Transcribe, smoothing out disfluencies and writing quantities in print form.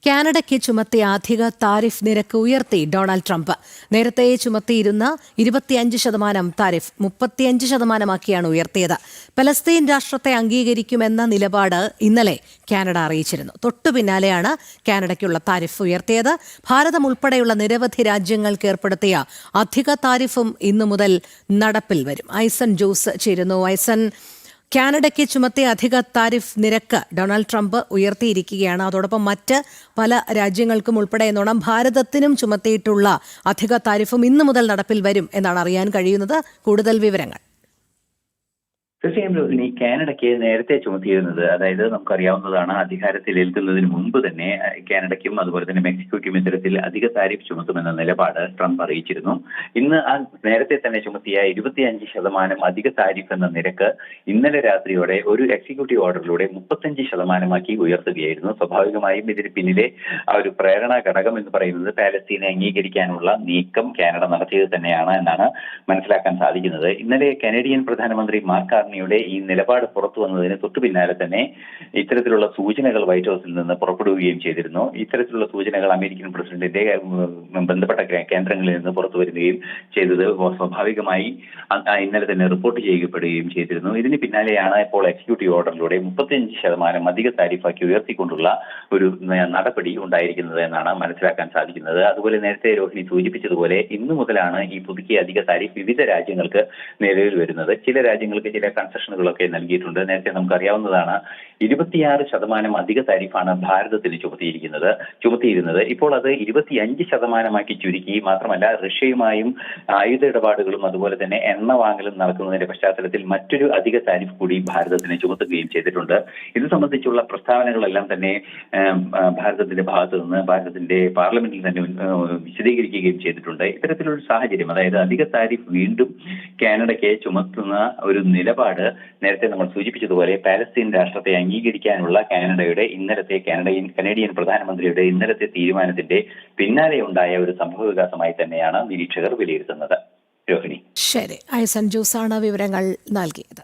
കാനഡയ്ക്ക് ചുമത്തിയ അധിക താരിഫ് നിരക്ക് ഉയർത്തി ഡൊണാൾഡ് ട്രംപ്. നേരത്തെ ചുമത്തിയിരുന്ന 25% താരിഫ് 35%ആക്കിയാണ് ഉയർത്തിയത്. പലസ്തീൻ രാഷ്ട്രത്തെ അംഗീകരിക്കുമെന്ന നിലപാട് ഇന്നലെ കാനഡ അറിയിച്ചിരുന്നു. തൊട്ടു പിന്നാലെയാണ് കാനഡയ്ക്കുള്ള താരിഫ് ഉയർത്തിയത്. ഭാരതം ഉൾപ്പെടെയുള്ള നിരവധി രാജ്യങ്ങൾക്ക് ഏർപ്പെടുത്തിയ അധിക താരിഫും ഇന്നു മുതൽ നടപ്പിൽ വരും. ഐസൻ ജോസ് ചേരുന്നു. ഐസൻ, കാനഡയ്ക്ക് ചുമത്തിയ അധിക താരിഫ് നിരക്ക് ഡൊണാൾഡ് ട്രംപ് ഉയർത്തിയിരിക്കുകയാണ്. അതോടൊപ്പം മറ്റ് പല രാജ്യങ്ങൾക്കും ഉൾപ്പെടെ എന്നോണം ഭാരതത്തിനും ചുമത്തിയിട്ടുള്ള അധിക താരിഫും ഇന്നു മുതൽ നടപ്പിൽ വരും എന്നാണ് അറിയാൻ കഴിയുന്നത്. കൂടുതൽ വിവരങ്ങൾ. തീർച്ചയായും രോഹിണി, കാനഡയ്ക്ക് നേരത്തെ ചുമത്തിയിരുന്നത്, അതായത് നമുക്കറിയാവുന്നതാണ്, അധികാരത്തിലേൽക്കുന്നതിന് മുമ്പ് തന്നെ കാനഡയ്ക്കും അതുപോലെ തന്നെ മെക്സിക്കോയ്ക്കും ഇത്തരത്തിൽ അധിക താരിഫ് ചുമത്തുമെന്ന നിലപാട് ട്രംപ് അറിയിച്ചിരുന്നു. ഇന്ന് ആ നേരത്തെ തന്നെ ചുമത്തിയ 25% അധിക താരിഫ് എന്ന നിരക്ക് ഇന്നലെ രാത്രിയോടെ ഒരു എക്സിക്യൂട്ടീവ് ഓർഡറിലൂടെ 35%ആക്കി ഉയർത്തുകയായിരുന്നു. സ്വാഭാവികമായും ഇതിന് പിന്നിലെ ആ ഒരു പ്രേരണാ ഘടകം എന്ന് പറയുന്നത് പാലസ്തീനെ അംഗീകരിക്കാനുള്ള നീക്കം കാനഡ നടത്തിയത് തന്നെയാണ് എന്നാണ് മനസ്സിലാക്കാൻ സാധിക്കുന്നത്. ഇന്നലെ കനേഡിയൻ പ്രധാനമന്ത്രി മാർക്ക് യുടെ ഈ നിലപാട് പുറത്തു വന്നതിന് തൊട്ടു പിന്നാലെ തന്നെ ഇത്തരത്തിലുള്ള സൂചനകൾ വൈറ്റ് ഹൗസിൽ നിന്ന് പുറപ്പെടുകയും ചെയ്തിരുന്നു. ഇത്തരത്തിലുള്ള സൂചനകൾ അമേരിക്കൻ പ്രസിഡന്റിന്റെ ബന്ധപ്പെട്ട കേന്ദ്രങ്ങളിൽ നിന്ന് പുറത്തു വരികയും ചെയ്തത് സ്വാഭാവികമായി ഇന്നലെ തന്നെ റിപ്പോർട്ട് ചെയ്യപ്പെടുകയും ചെയ്തിരുന്നു. ഇതിന് പിന്നാലെയാണ് ഇപ്പോൾ എക്സിക്യൂട്ടീവ് ഓർഡറിലൂടെ 35% അധിക താരിഫാക്കി ഉയർത്തിക്കൊണ്ടുള്ള ഒരു നടപടി ഉണ്ടായിരിക്കുന്നത് എന്നാണ് മനസ്സിലാക്കാൻ സാധിക്കുന്നത്. അതുപോലെ നേരത്തെ രോഹിണി സൂചിപ്പിച്ചതുപോലെ ഇന്നു മുതലാണ് ഈ പുതുക്കിയ അധിക താരിഫ് വിവിധ രാജ്യങ്ങൾക്ക് നിലവിൽ വരുന്നത്. ചില രാജ്യങ്ങൾക്ക് ചില കൺസെഷനുകളൊക്കെ നൽകിയിട്ടുണ്ട്. നേരത്തെ നമുക്കറിയാവുന്നതാണ്, 26% അധിക താരിഫാണ് ഭാരതത്തിന് ചുമത്തിയിരുന്നത്. ഇപ്പോൾ അത് 25%ആക്കി ചുരുക്കി. മാത്രമല്ല, റഷ്യയുമായും ആയുധ ഇടപാടുകളും അതുപോലെ തന്നെ എണ്ണ വാങ്ങലും നടക്കുന്നതിന്റെ പശ്ചാത്തലത്തിൽ മറ്റൊരു അധിക താരിഫ് കൂടി ഭാരതത്തിന് ചുമത്തുകയും ചെയ്തിട്ടുണ്ട്. ഇത് സംബന്ധിച്ചുള്ള പ്രസ്താവനകളെല്ലാം തന്നെ ഭാരതത്തിന്റെ ഭാഗത്ത് നിന്ന് ഭാരതത്തിന്റെ പാർലമെന്റിൽ തന്നെ വിശദീകരിക്കുകയും ചെയ്തിട്ടുണ്ട്. ഇത്തരത്തിലൊരു സാഹചര്യം, അതായത് അധിക താരിഫ് വീണ്ടും കാനഡയ്ക്ക് ചുമത്തുന്ന ഒരു നിലപാട് നേരത്തെ നമ്മൾ സൂചിപ്പിച്ചതുപോലെ പാലസ്തീൻ രാഷ്ട്രത്തെ അംഗീകരിക്കാനുള്ള കനേഡിയൻ പ്രധാനമന്ത്രിയുടെ ഇന്നലത്തെ തീരുമാനത്തിന്റെ പിന്നാലെ ഉണ്ടായ ഒരു സംഭവവികാസമായി തന്നെയാണ് നിരീക്ഷകർ വിലയിരുത്തുന്നത്. രോഹിണി, ശരി. ഐസൻ ജോസാണ് വിവരങ്ങൾ നൽകിയത്.